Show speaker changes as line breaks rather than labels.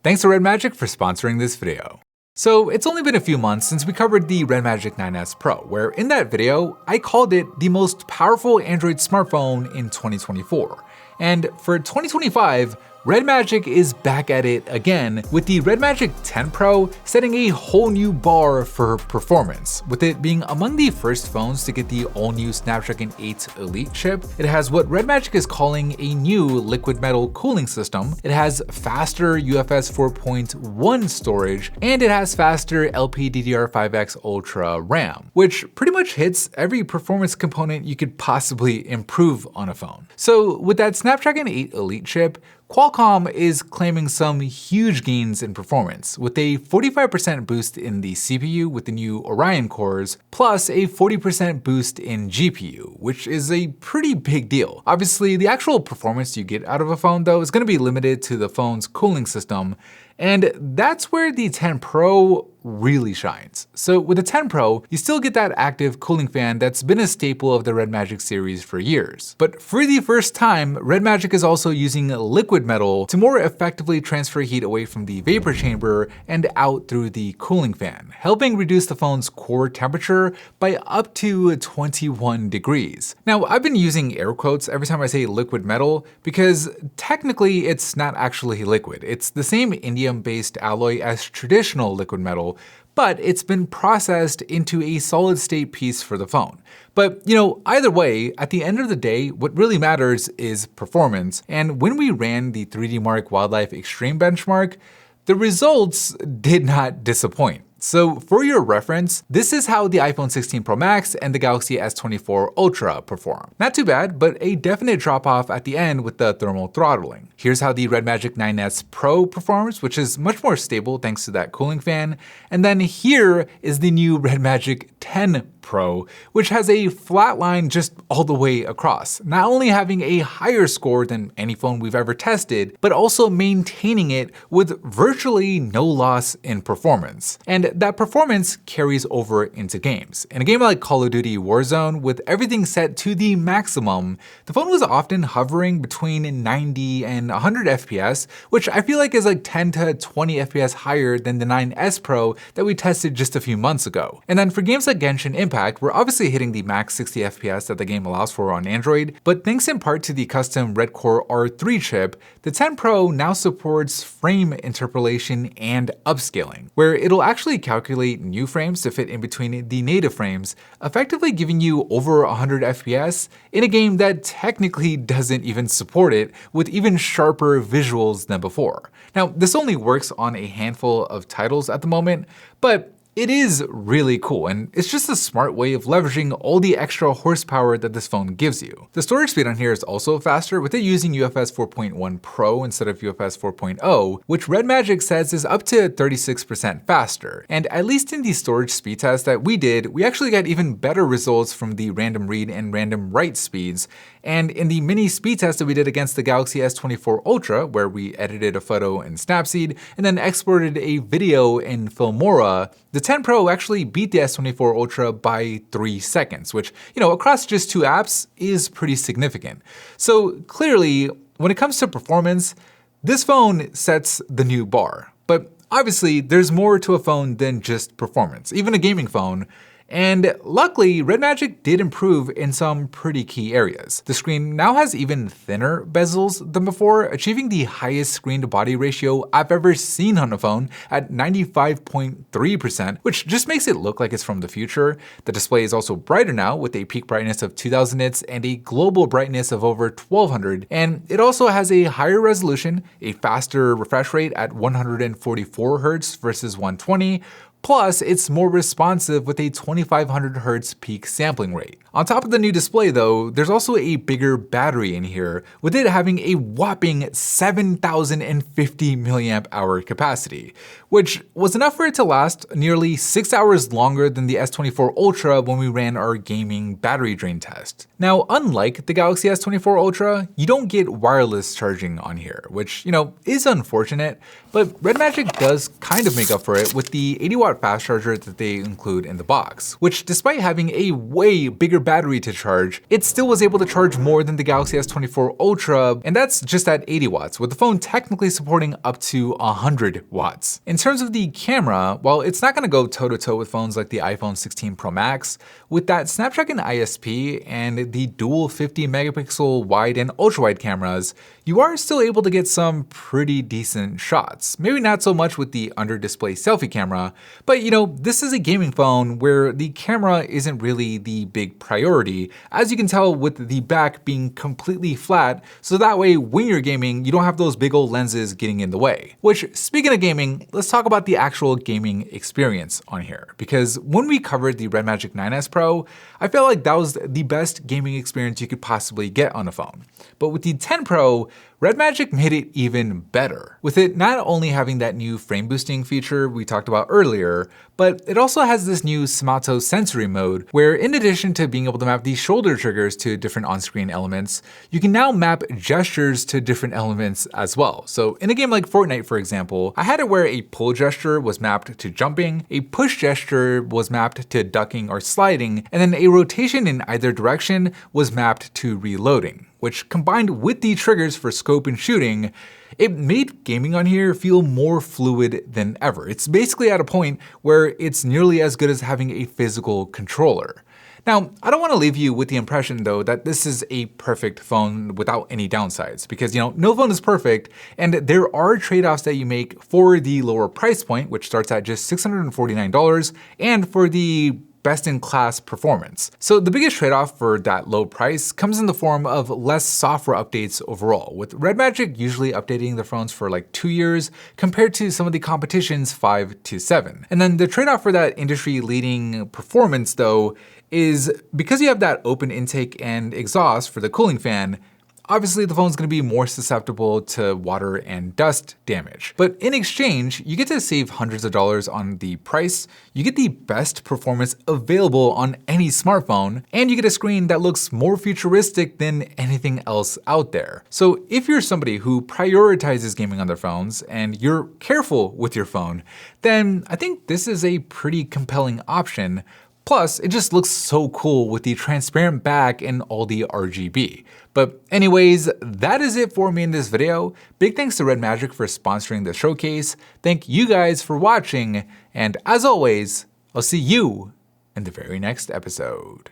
Thanks to REDMAGIC for sponsoring this video. So it's only been a few months since we covered the REDMAGIC 9S Pro, where in that video, I called it the most powerful Android smartphone in 2024. And for 2025, REDMAGIC is back at it again, with the REDMAGIC 10 Pro setting a whole new bar for performance, with it being among the first phones to get the all-new Snapdragon 8 Elite chip. It has what REDMAGIC is calling a new liquid metal cooling system. It has faster UFS 4.1 storage, and it has faster LPDDR5 Ultra RAM, which pretty much hits every performance component you could possibly improve on a phone. So with that Snapdragon 8 Elite chip, Qualcomm is claiming some huge gains in performance, with a 45% boost in the CPU with the new Orion cores, plus a 40% boost in GPU, which is a pretty big deal. Obviously, the actual performance you get out of a phone, though, is going to be limited to the phone's cooling system, and that's where the 10 Pro really shines. So with the 10 Pro, you still get that active cooling fan that's been a staple of the REDMAGIC series for years. But for the first time, REDMAGIC is also using liquid metal to more effectively transfer heat away from the vapor chamber and out through the cooling fan, helping reduce the phone's core temperature by up to 21 degrees. Now, I've been using air quotes every time I say liquid metal because technically it's not actually liquid. It's the same indium-based alloy as traditional liquid metal, but it's been processed into a solid state piece for the phone. But either way, at the end of the day, what really matters is performance. And when we ran the 3D Mark Wildlife Extreme benchmark, the results did not disappoint. So for your reference, this is how the iPhone 16 Pro Max and the Galaxy S24 Ultra perform. Not too bad, but a definite drop off at the end with the thermal throttling. Here's how the REDMAGIC 9S Pro performs, which is much more stable thanks to that cooling fan. And then here is the new REDMAGIC 10 Pro, which has a flat line just all the way across, not only having a higher score than any phone we've ever tested, but also maintaining it with virtually no loss in performance. And that performance carries over into games. In a game like Call of Duty Warzone, with everything set to the maximum, the phone was often hovering between 90 and 100 FPS, which I feel like is like 10 to 20 FPS higher than the 9S Pro that we tested just a few months ago. And then for games like Genshin Impact, we're obviously hitting the max 60 FPS that the game allows for on Android, but thanks in part to the custom Red Core R3 chip, the 10 Pro now supports frame interpolation and upscaling, where it'll actually calculate new frames to fit in between the native frames, effectively giving you over 100 FPS in a game that technically doesn't even support it, with even sharper visuals than before. Now, this only works on a handful of titles at the moment, but it is really cool, and it's just a smart way of leveraging all the extra horsepower that this phone gives you. The storage speed on here is also faster, with it using UFS 4.1 Pro instead of UFS 4.0, which REDMAGIC says is up to 36% faster. And at least in the storage speed test that we did, we actually got even better results from the random read and random write speeds. And in the mini speed test that we did against the Galaxy S24 Ultra, where we edited a photo in Snapseed and then exported a video in Filmora, the 10 Pro actually beat the S24 Ultra by 3 seconds, which, across just 2 apps is pretty significant. So clearly, when it comes to performance, this phone sets the new bar. But obviously, there's more to a phone than just performance, even a gaming phone. And luckily, REDMAGIC did improve in some pretty key areas. The screen now has even thinner bezels than before, achieving the highest screen-to-body ratio I've ever seen on a phone at 95.3%, which just makes it look like it's from the future. The display is also brighter now, with a peak brightness of 2000 nits and a global brightness of over 1200, and it also has a higher resolution, a faster refresh rate at 144 Hz versus 120, plus, it's more responsive with a 2500 Hz peak sampling rate. On top of the new display though, there's also a bigger battery in here, with it having a whopping 7050 mAh capacity, which was enough for it to last nearly 6 hours longer than the S24 Ultra when we ran our gaming battery drain test. Now, unlike the Galaxy S24 Ultra, you don't get wireless charging on here, which, is unfortunate, but REDMAGIC does kind of make up for it with the 80 watt watt fast charger that they include in the box, which despite having a way bigger battery to charge, it still was able to charge more than the Galaxy S24 Ultra, and that's just at 80 watts, with the phone technically supporting up to 100 watts. In terms of the camera, while it's not going to go toe-to-toe with phones like the iPhone 16 Pro Max, with that Snapdragon ISP and the dual 50 megapixel wide and ultra-wide cameras, you are still able to get some pretty decent shots. Maybe not so much with the under-display selfie camera, but this is a gaming phone where the camera isn't really the big priority, as you can tell with the back being completely flat, so that way when you're gaming, you don't have those big old lenses getting in the way. Which, speaking of gaming, let's talk about the actual gaming experience on here, because when we covered the REDMAGIC 9S Pro, I felt like that was the best gaming experience you could possibly get on a phone. But with the 10 Pro, REDMAGIC made it even better, with it not only having that new frame boosting feature we talked about earlier, but it also has this new Smato sensory mode, where in addition to being able to map the shoulder triggers to different on-screen elements, you can now map gestures to different elements as well. So in a game like Fortnite, for example, I had it where a pull gesture was mapped to jumping, a push gesture was mapped to ducking or sliding, and then a rotation in either direction was mapped to reloading, which combined with the triggers for scope and shooting, it made gaming on here feel more fluid than ever. It's basically at a point where it's nearly as good as having a physical controller. Now, I don't want to leave you with the impression though that this is a perfect phone without any downsides, because no phone is perfect, and there are trade-offs that you make for the lower price point, which starts at just $649, and for the best-in-class performance. So the biggest trade-off for that low price comes in the form of less software updates overall, with REDMAGIC usually updating their phones for like 2 years compared to some of the competition's 5 to 7. And then the trade-off for that industry-leading performance though is because you have that open intake and exhaust for the cooling fan, obviously the phone's gonna be more susceptible to water and dust damage. But in exchange, you get to save hundreds of dollars on the price, you get the best performance available on any smartphone, and you get a screen that looks more futuristic than anything else out there. So if you're somebody who prioritizes gaming on their phones and you're careful with your phone, then I think this is a pretty compelling option. Plus, it just looks so cool with the transparent back and all the RGB. But anyways, that is it for me in this video. Big thanks to REDMAGIC for sponsoring the showcase. Thank you guys for watching, and as always, I'll see you in the very next episode.